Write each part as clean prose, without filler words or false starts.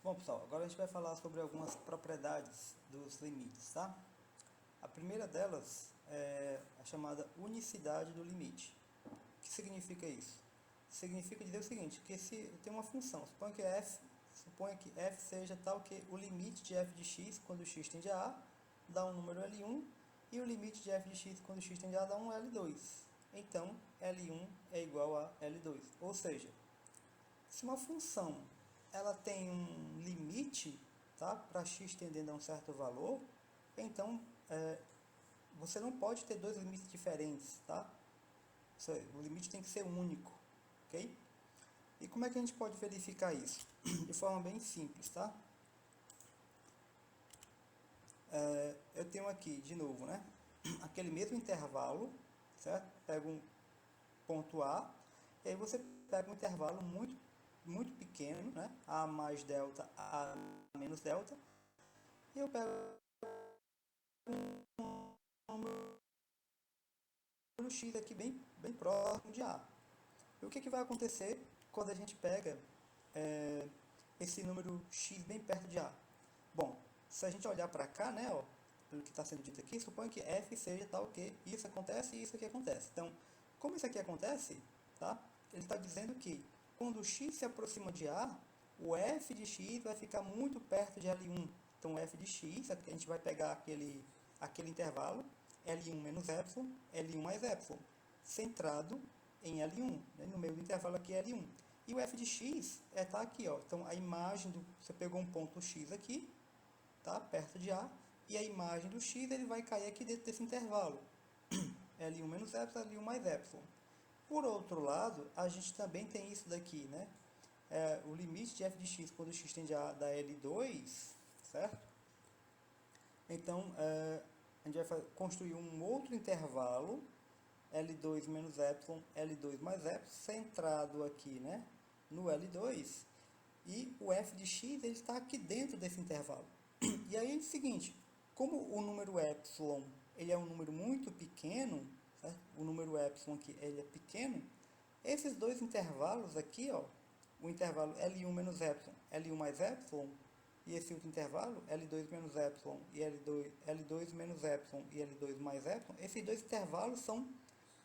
Bom, pessoal, agora a gente vai falar sobre algumas propriedades dos limites, tá? A primeira delas é a chamada unicidade do limite. O que significa isso? Significa dizer o seguinte, que se tem uma função, suponha que f seja tal que o limite de f de x quando x tende a A dá um número L1 e o limite de f de x quando x tende a A dá um L2. Então, L1 é igual a L2. Ou seja, se uma função ela tem um limite, tá, para x tendendo a um certo valor, então você não pode ter dois limites diferentes, tá? O limite tem que ser único, ok? E como é que a gente pode verificar isso? De forma bem simples, tá? Eu tenho aqui, de novo, né? Aquele mesmo intervalo, certo? Pego um ponto A, e aí você pega um intervalo muito pequeno, né? A mais delta, A menos delta, e eu pego um número x aqui bem próximo de A. E o que vai acontecer quando a gente pega esse número x bem perto de A? Bom, se a gente olhar para cá, né, ó, pelo que está sendo dito aqui, suponha que f seja tal que isso acontece e isso aqui acontece. Então, como isso aqui acontece, tá? Ele está dizendo que quando x se aproxima de A, o f de x vai ficar muito perto de L1. Então, f de x, a gente vai pegar aquele intervalo, L1 menos epsilon, L1 mais epsilon, centrado em L1, né? No meio do intervalo aqui é L1. E o f de x tá aqui, ó. Então, a imagem você pegou um ponto x aqui, tá? Perto de A, e a imagem do x ele vai cair aqui dentro desse intervalo, L1 menos epsilon, L1 mais epsilon. Por outro lado, a gente também tem isso daqui, né? O limite de f de x quando x tende a da L2, certo? Então, a gente vai construir um outro intervalo, L2 menos epsilon, L2 mais epsilon, centrado aqui, né? No L2, e o f de x ele está aqui dentro desse intervalo. E aí é o seguinte, como o número epsilon ele é um número muito pequeno, certo? O número epsilon aqui ele é pequeno, esses dois intervalos aqui, ó, o intervalo L1 menos epsilon, L1 mais epsilon, e esse outro intervalo, L2 menos epsilon e L2 menos epsilon e L2 mais epsilon, esses dois intervalos são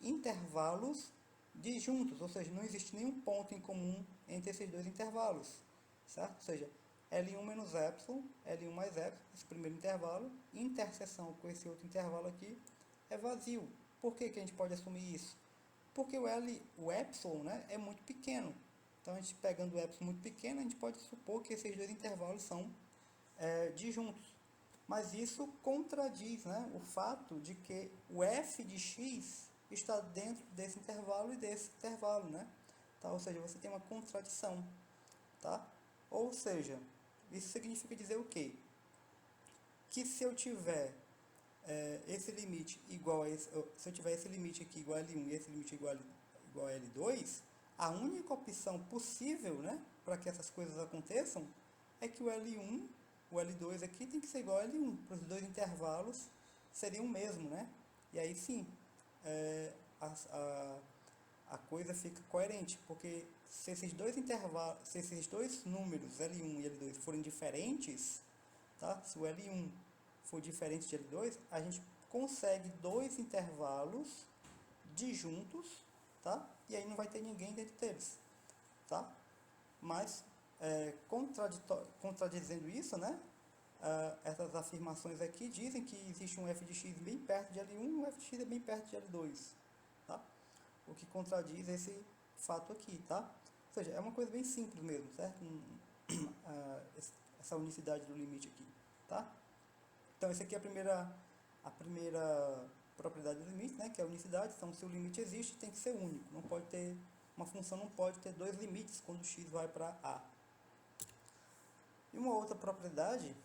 intervalos disjuntos, ou seja, não existe nenhum ponto em comum entre esses dois intervalos, certo? Ou seja, L1 menos epsilon, L1 mais epsilon, esse primeiro intervalo, interseção com esse outro intervalo aqui, é vazio. Por que a gente pode assumir isso? Porque o epsilon, né, é muito pequeno. Então, a gente pegando o epsilon muito pequeno, a gente pode supor que esses dois intervalos são disjuntos. Mas isso contradiz, né, o fato de que o f de x está dentro desse intervalo e desse intervalo, né? Tá? Ou seja, você tem uma contradição, tá? Ou seja, isso significa dizer o quê? Que se eu tiver esse limite igual a esse, se eu tiver esse limite aqui igual a L1 e esse limite igual a L2, a única opção possível, né, para que essas coisas aconteçam é que o L1, o L2 aqui tem que ser igual a L1, para os dois intervalos seriam o mesmo, né? E aí sim, é, a, a, a coisa fica coerente, porque se esses dois intervalos, se esses dois números L1 e L2 forem diferentes, tá? Se o L1 for diferente de L2, a gente consegue dois intervalos disjuntos, tá? E aí não vai ter ninguém dentro deles, tá? Mas contradizendo isso, né? Essas afirmações aqui dizem que existe um f de x bem perto de L1 e um f de x é bem perto de L2, tá? O que contradiz esse fato aqui, tá? Ou seja, é uma coisa bem simples mesmo, certo? Essa unicidade do limite aqui, tá? Então, essa aqui é a primeira propriedade do limite, né? Que é a unicidade. Então, se o limite existe, tem que ser único. Não pode ter, uma função não pode ter dois limites quando x vai para A. E uma outra propriedade,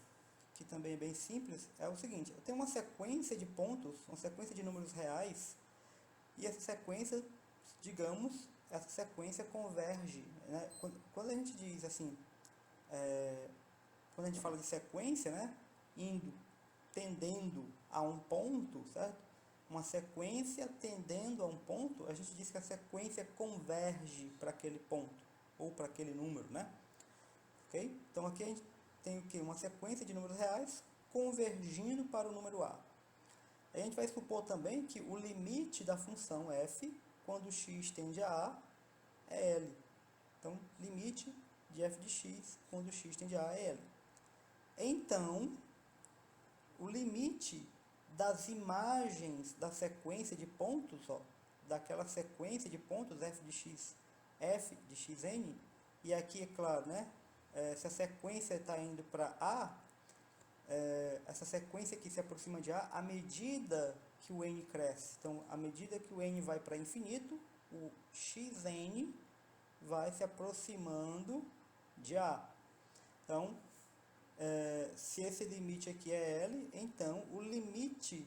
que também é bem simples, é o seguinte. Eu tenho uma sequência de pontos, uma sequência de números reais, e essa sequência, digamos, essa sequência converge, né? Quando a gente diz assim, quando a gente fala de sequência, né? Tendendo a um ponto, certo? Uma sequência tendendo a um ponto, a gente diz que a sequência converge para aquele ponto, ou para aquele número, né? ok? Então aqui a gente tem o que? Uma sequência de números reais convergindo para o número a. A gente vai supor também que o limite da função f, quando x tende a a, é L. Então, limite de f de x, quando x tende a é L. Então, o limite das imagens da sequência de pontos, ó, daquela sequência de pontos f de xn, e aqui é claro, né, se a sequência está indo para A, essa sequência aqui se aproxima de A à medida que o n cresce. Então, à medida que o n vai para infinito, o xn vai se aproximando de A. Então, se esse limite aqui é L, então o limite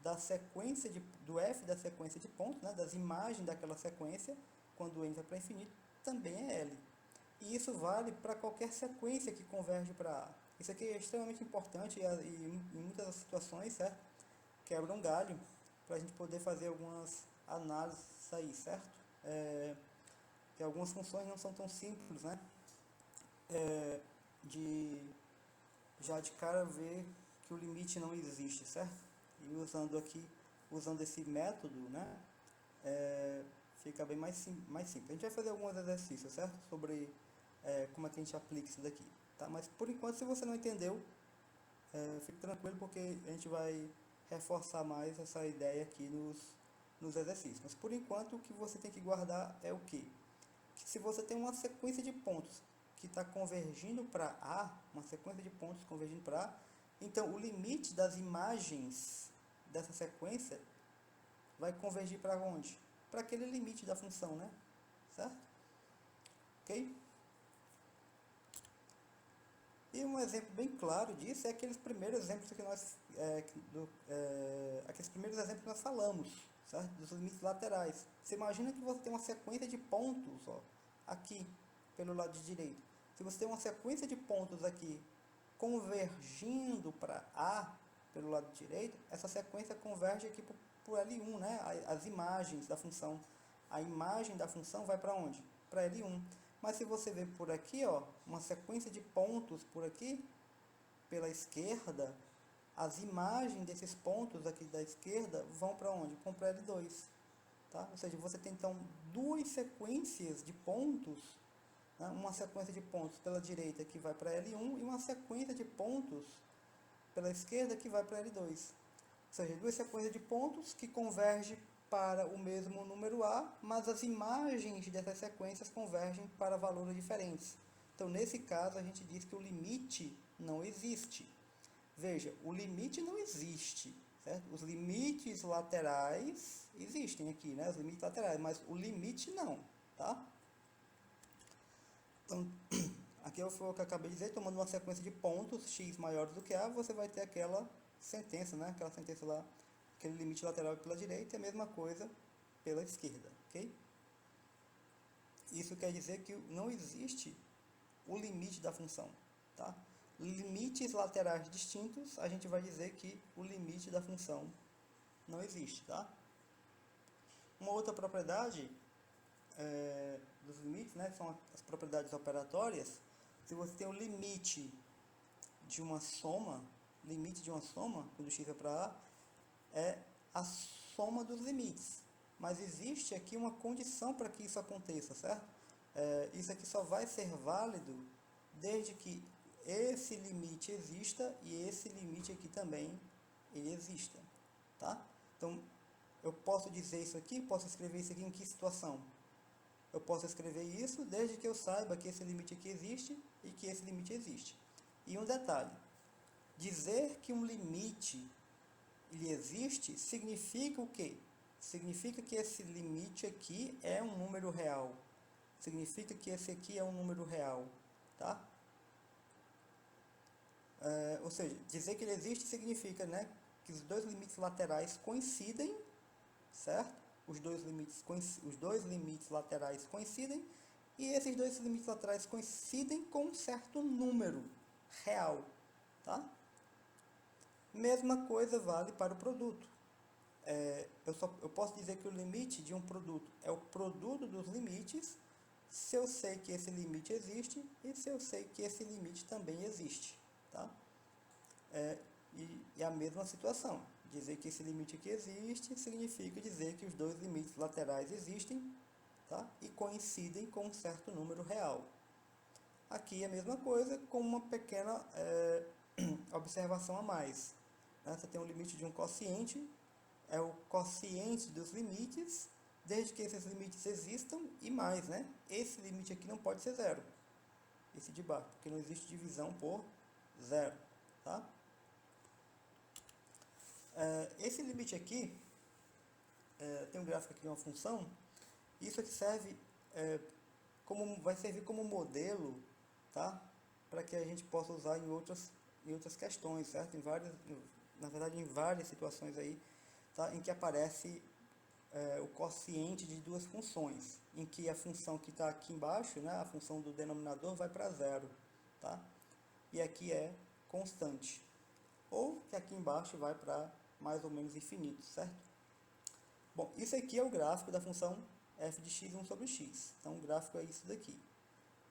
da sequência do f da sequência de pontos, né, das imagens daquela sequência, quando o n vai para infinito, também é L. E isso vale para qualquer sequência que converge para A. Isso aqui é extremamente importante e em muitas situações, certo? Quebra um galho para a gente poder fazer algumas análises aí, certo? Que algumas funções não são tão simples, né? Já de cara ver que o limite não existe, certo? E usando esse método, né? Fica bem mais simples. A gente vai fazer alguns exercícios, certo? Sobre como é que a gente aplica isso daqui, tá? Mas por enquanto, se você não entendeu, fique tranquilo, porque a gente vai reforçar mais essa ideia aqui nos exercícios. Mas por enquanto, o que você tem que guardar é o quê? Que se você tem uma sequência de pontos que está convergindo para A, uma sequência de pontos convergindo para A, então o limite das imagens dessa sequência vai convergir para onde? Para aquele limite da função, né? Certo? Ok? E um exemplo bem claro disso é aqueles primeiros exemplos que nós falamos, certo? Dos limites laterais. Você imagina que você tem uma sequência de pontos, ó, aqui, pelo lado direito. Se você tem uma sequência de pontos aqui convergindo para A, pelo lado direito, essa sequência converge aqui para o L1, né? As imagens da função. A imagem da função vai para onde? Para L1. Mas se você ver por aqui, ó, uma sequência de pontos por aqui, pela esquerda, as imagens desses pontos aqui da esquerda vão para onde? Vão para L2. Tá? Ou seja, você tem então duas sequências de pontos, né? Uma sequência de pontos pela direita que vai para L1 e uma sequência de pontos pela esquerda que vai para L2. Ou seja, duas sequências de pontos que convergem para o mesmo número A, mas as imagens dessas sequências convergem para valores diferentes. Então, nesse caso, a gente diz que o limite não existe. Veja, o limite não existe, certo? Os limites laterais existem aqui, né? Os limites laterais, mas o limite não, tá? Então, aqui foi o que eu acabei de dizer, tomando uma sequência de pontos, x maiores do que A, você vai ter aquela sentença, né? Aquela sentença lá, aquele limite lateral pela direita, e a mesma coisa pela esquerda, ok? Isso quer dizer que não existe o limite da função, tá? Limites laterais distintos, a gente vai dizer que o limite da função não existe, tá? Uma outra propriedade dos limites, né, são as propriedades operatórias. Se você tem o limite de uma soma, quando x é para A, é a soma dos limites. Mas existe aqui uma condição para que isso aconteça, certo? Isso aqui só vai ser válido desde que esse limite exista e esse limite aqui também ele exista, tá? Então, eu posso dizer isso aqui, posso escrever isso aqui em que situação? Eu posso escrever isso desde que eu saiba que esse limite aqui existe e que esse limite existe. E um detalhe, dizer que um limite ele existe significa o quê? Significa que esse limite aqui é um número real. Significa que esse aqui é um número real, tá? Ou seja, dizer que ele existe significa, né, que os dois limites laterais coincidem, certo? Os dois limites laterais coincidem e esses dois limites laterais coincidem com um certo número real, tá? Mesma coisa vale para o produto. Eu posso dizer que o limite de um produto é o produto dos limites se eu sei que esse limite existe e se eu sei que esse limite também existe, tá? E a mesma situação, dizer que esse limite aqui existe significa dizer que os dois limites laterais existem, tá? E coincidem com um certo número real. Aqui é a mesma coisa, com uma pequena observação a mais, né? Você tem um limite de um quociente, é o quociente dos limites, desde que esses limites existam, e mais, né? Esse limite aqui não pode ser zero, esse de baixo, porque não existe divisão por zero, tá? Esse limite aqui, tem um gráfico aqui de uma função, isso aqui serve, vai servir como modelo, tá? Para que a gente possa usar em outras questões, certo? Na verdade, em várias situações aí, tá? Em que aparece o quociente de duas funções, em que a função que está aqui embaixo, né, a função do denominador, vai para zero, tá? E aqui é constante. Ou que aqui embaixo vai para mais ou menos infinito, certo? Bom, isso aqui é o gráfico da função f de x1 sobre x. Então, o gráfico é isso daqui.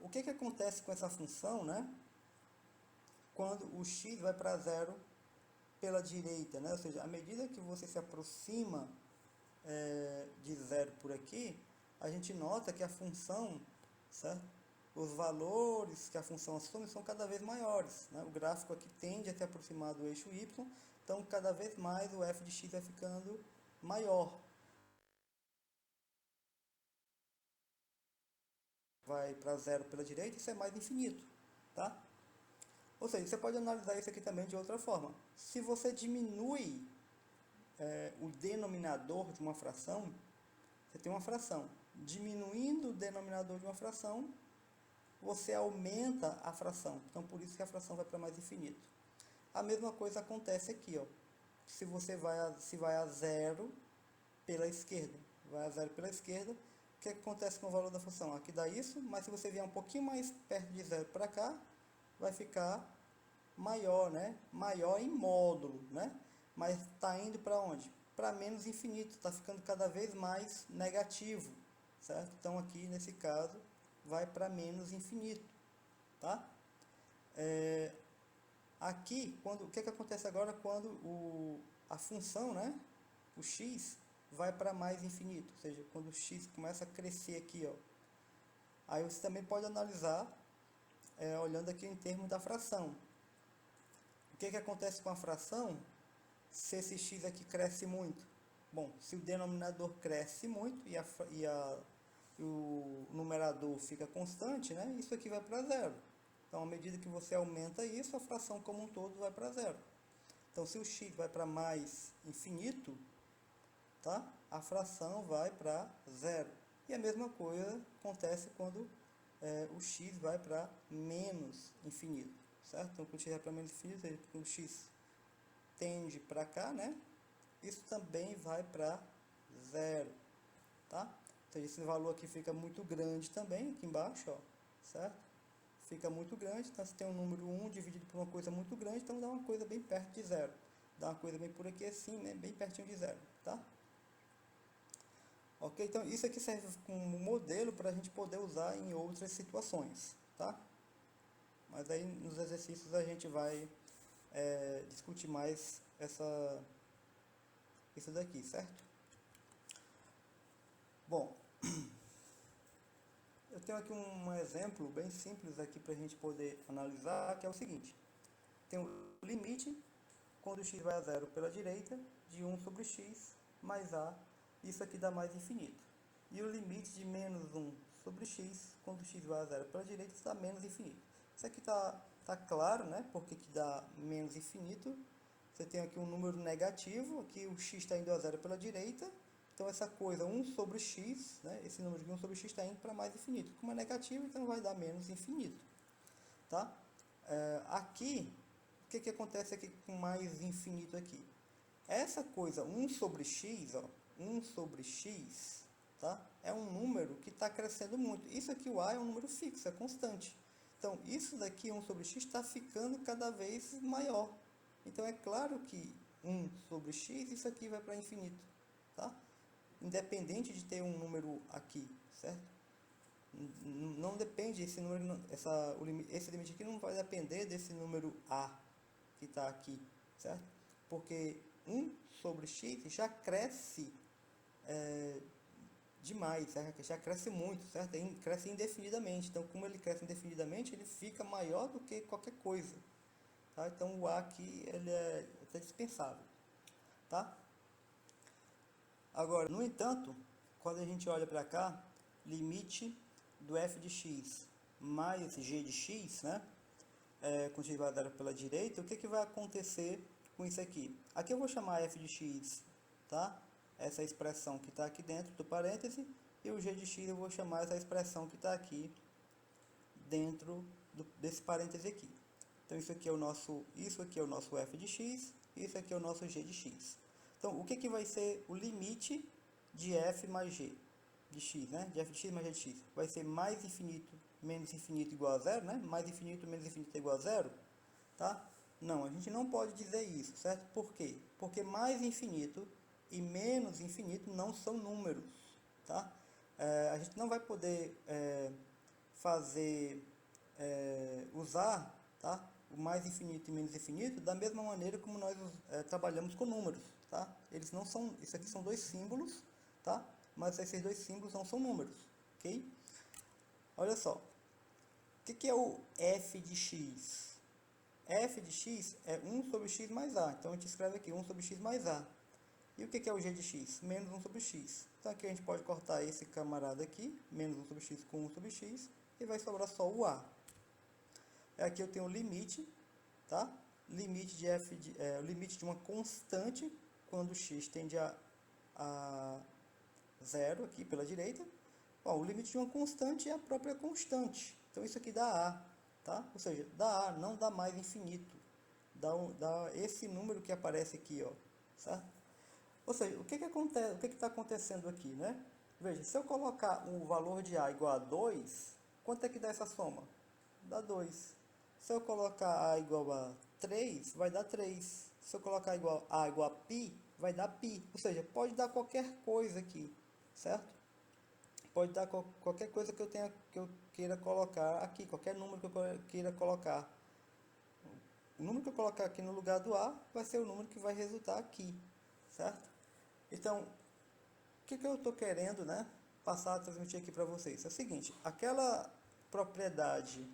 O que acontece com essa função, né? Quando o x vai para zero pela direita, né? Ou seja, à medida que você se aproxima de zero por aqui, a gente nota que a função, certo? Os valores que a função assume são cada vez maiores, né? O gráfico aqui tende a se aproximar do eixo y, então cada vez mais o f de x vai ficando maior. Vai para zero pela direita, isso é mais infinito, tá? Ou seja, você pode analisar isso aqui também de outra forma. Se você diminui o denominador de uma fração, você tem uma fração. Diminuindo o denominador de uma fração, você aumenta a fração. Então, por isso que a fração vai para mais infinito. A mesma coisa acontece aqui, ó. Se você vai a zero pela esquerda, vai a zero pela esquerda, o que acontece com o valor da função? Aqui dá isso, mas se você vier um pouquinho mais perto de zero para cá, vai ficar maior, né? Maior em módulo, né? Mas está indo para onde? Para menos infinito, está ficando cada vez mais negativo, certo? Então aqui nesse caso vai para menos infinito, tá? Aqui, o que acontece agora quando a função, né? O x vai para mais infinito, ou seja, quando o x começa a crescer aqui, ó. Aí você também pode analisar olhando aqui em termos da fração. O que acontece com a fração se esse x aqui cresce muito? Bom, se o denominador cresce muito e o numerador fica constante, né, isso aqui vai para zero. Então, à medida que você aumenta isso, a fração como um todo vai para zero. Então, se o x vai para mais infinito, tá, a fração vai para zero. E a mesma coisa acontece quando o x vai para menos infinito, certo? Então, quando o x vai para menos infinito, quando o x tende para cá, né? Isso também vai para zero, tá? Então, esse valor aqui fica muito grande também, aqui embaixo, ó, certo? Fica muito grande, então você tem um número 1 dividido por uma coisa muito grande, então dá uma coisa bem perto de zero. Dá uma coisa bem por aqui assim, né? Bem pertinho de zero, tá? Ok? Então, isso aqui serve como modelo para a gente poder usar em outras situações, tá? Mas aí, nos exercícios, a gente vai discutir mais isso daqui, certo? Bom, eu tenho aqui um exemplo bem simples aqui para a gente poder analisar, que é o seguinte. Tem um limite, quando x vai a zero pela direita, de 1 sobre x mais a, isso aqui dá mais infinito. E o limite de menos 1 sobre x, quando x vai a zero pela direita, isso dá menos infinito. Isso aqui tá claro, né? Porque que dá menos infinito. Você tem aqui um número negativo, aqui o x está indo a zero pela direita. Então, essa coisa 1 sobre x, né? Esse número de 1 sobre x está indo para mais infinito. Como é negativo, então vai dar menos infinito. Tá? Aqui, o que acontece aqui com mais infinito aqui? Essa coisa 1 sobre x, ó, 1 sobre x, tá? É um número que está crescendo muito. Isso aqui, o a, é um número fixo, é constante. Então, isso daqui, 1 sobre x, está ficando cada vez maior. Então, é claro que 1 sobre x, isso aqui vai para infinito, tá? Independente de ter um número aqui, certo? Não depende, esse número, esse limite aqui não vai depender desse número A que está aqui, certo? Porque 1 sobre x já cresce demais, certo? Já cresce muito, certo? Cresce indefinidamente. Então, como ele cresce indefinidamente, ele fica maior do que qualquer coisa. Tá? Então, o A aqui ele é dispensável. Tá? Agora, no entanto, quando a gente olha para cá, limite do f de x mais g de x, né? Com x guardado pela direita, o que vai acontecer com isso aqui? Aqui eu vou chamar f de x, tá? Essa expressão que está aqui dentro do parêntese, e o g de x eu vou chamar essa expressão que está aqui dentro desse parêntese aqui. Então isso aqui é o nosso f de x, isso aqui é o nosso g de x. Então o que vai ser o limite de f mais g de x, né? De f de x mais g de x. Vai ser mais infinito menos infinito igual a zero, né? Mais infinito menos infinito é igual a zero, tá? Não, a gente não pode dizer isso, certo? Por quê? Porque mais infinito e menos infinito não são números, tá? A gente não vai poder usar, tá? O mais infinito e menos infinito da mesma maneira como nós trabalhamos com números, tá? Eles não são, isso aqui são dois símbolos, tá? Mas esses dois símbolos não são números, ok? Olha só, o que é o f de x? F de x é 1 sobre x mais a, então a gente escreve aqui 1 sobre x mais a. E o que é o g de x? Menos 1 sobre x. Então aqui a gente pode cortar esse camarada aqui, menos 1 sobre x com 1 sobre x, e vai sobrar só o a. Aqui eu tenho o limite, tá? Limite de o limite de uma constante quando x tende a zero aqui pela direita. Bom, o limite de uma constante é a própria constante. Então isso aqui dá a, tá? Ou seja, dá a, não dá mais infinito. Dá esse número que aparece aqui, ó, certo? Ou seja, o que acontece, o que está acontecendo aqui, né? Veja, se eu colocar o valor de a igual a 2, quanto é que dá essa soma? Dá 2. Se eu colocar a igual a 3, vai dar 3. Se eu colocar a igual a π, vai dar π. Ou seja, pode dar qualquer coisa aqui, certo? Pode dar qualquer coisa que eu queira colocar aqui, qualquer número que eu queira colocar. O número que eu colocar aqui no lugar do a vai ser o número que vai resultar aqui, certo? Então, o que eu estou querendo, né, passar a transmitir aqui para vocês? É o seguinte, aquela propriedade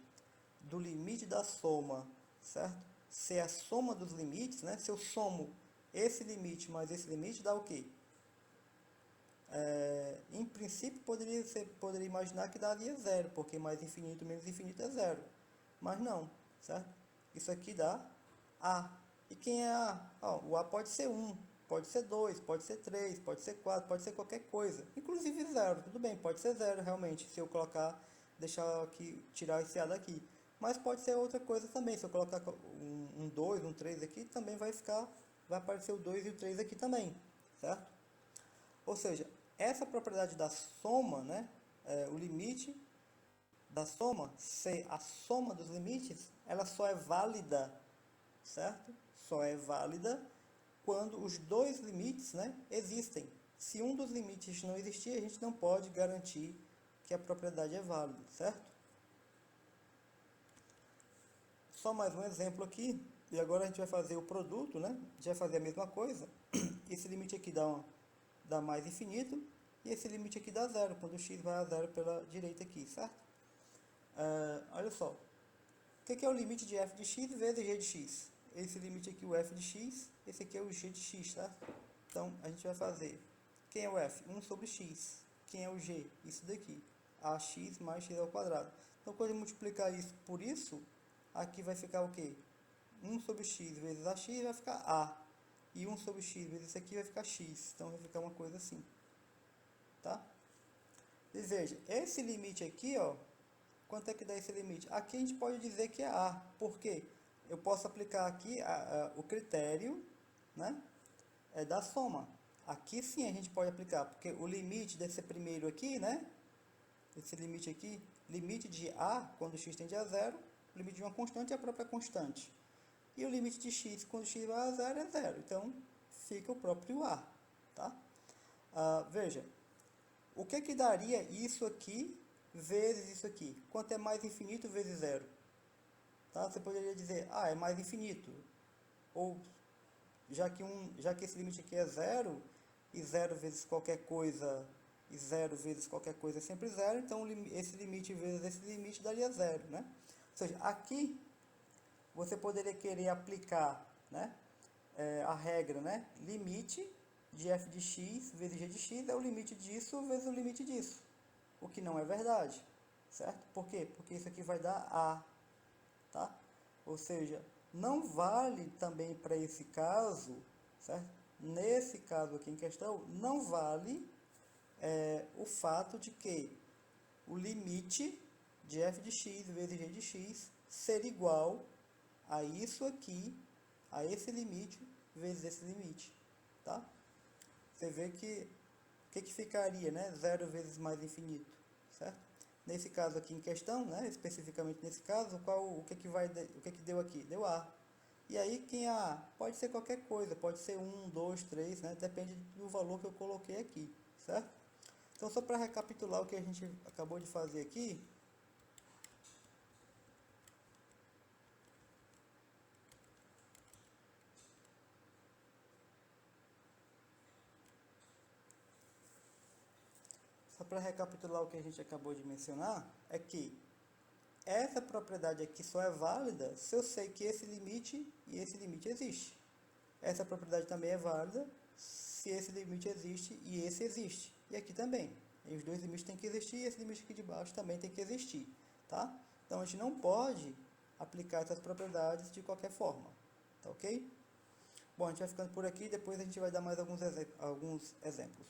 do limite da soma, certo? Se a soma dos limites, né, se eu somo esse limite mais esse limite, dá o quê? Em princípio, poderia imaginar que daria zero, porque mais infinito menos infinito é zero. Mas não, certo? Isso aqui dá a. E quem é a? O a pode ser 1, pode ser 2, pode ser 3, pode ser 4, pode ser qualquer coisa. Inclusive zero, tudo bem, pode ser zero realmente, se eu deixar aqui, tirar esse a daqui. Mas pode ser outra coisa também, se eu colocar um 2, um 3 aqui, também vai aparecer o 2 e o 3 aqui também, certo? Ou seja, essa propriedade da soma, né, o limite da soma, ser a soma dos limites, ela só é válida, certo? Só é válida quando os dois limites, né, existem. Se um dos limites não existir, a gente não pode garantir que a propriedade é válida, certo? Só mais um exemplo aqui, e agora a gente vai fazer o produto, né? A gente vai fazer a mesma coisa. Esse limite aqui dá mais infinito, e esse limite aqui dá zero, quando o x vai a zero pela direita aqui, certo? Olha só, o que é o limite de f de x vezes g de x? Esse limite aqui, o f de x, esse aqui é o g de x, tá? Então, a gente vai fazer, quem é o f? 1 sobre x. Quem é o g? Isso daqui, ax mais x ao quadrado. Então, quando eu multiplicar isso por isso, aqui vai ficar o quê? 1 sobre x vezes ax vai ficar a. E 1 sobre x vezes isso aqui vai ficar x. Então, vai ficar uma coisa assim, tá? E veja, esse limite aqui, ó, quanto é que dá esse limite? Aqui a gente pode dizer que é a. Por quê? Eu posso aplicar aqui o critério, né, da soma. Aqui sim a gente pode aplicar, porque o limite desse primeiro aqui, né, esse limite aqui, limite de a, quando x tende a zero, o limite de uma constante é a própria constante. E o limite de x, quando x vai a zero, é zero. Então, fica o próprio a, tá? Veja, o que daria isso aqui vezes isso aqui. Quanto é mais infinito vezes zero? Tá? Você poderia dizer, é mais infinito. Ou, já que esse limite aqui é zero, e zero vezes qualquer coisa, e zero vezes qualquer coisa é sempre zero, então esse limite vezes esse limite daria zero, né? Ou seja, aqui você poderia querer aplicar, né, a regra, né, limite de f de x vezes g de x é o limite disso vezes o limite disso, o que não é verdade, certo? Por quê? Porque isso aqui vai dar a, tá? Ou seja, não vale também para esse caso, certo? Nesse caso aqui em questão, não vale o fato de que o limite de f de x vezes g de x ser igual a isso aqui, a esse limite vezes esse limite, tá? Você vê que o que ficaria, né? Zero vezes mais infinito, certo? Nesse caso aqui em questão, né? Especificamente nesse caso, o que deu aqui? Deu A. E aí quem é A? Pode ser qualquer coisa, pode ser 1, 2, 3, né? Depende do valor que eu coloquei aqui, certo? Então só para recapitular o que a gente acabou de fazer aqui, só para recapitular o que a gente acabou de mencionar, é que essa propriedade aqui só é válida se eu sei que esse limite e esse limite existe. Essa propriedade também é válida se esse limite existe e esse existe. E aqui também. E os dois limites têm que existir e esse limite aqui de baixo também tem que existir. Tá? Então a gente não pode aplicar essas propriedades de qualquer forma. Tá ok? Bom, a gente vai ficando por aqui, depois a gente vai dar mais alguns exemplos.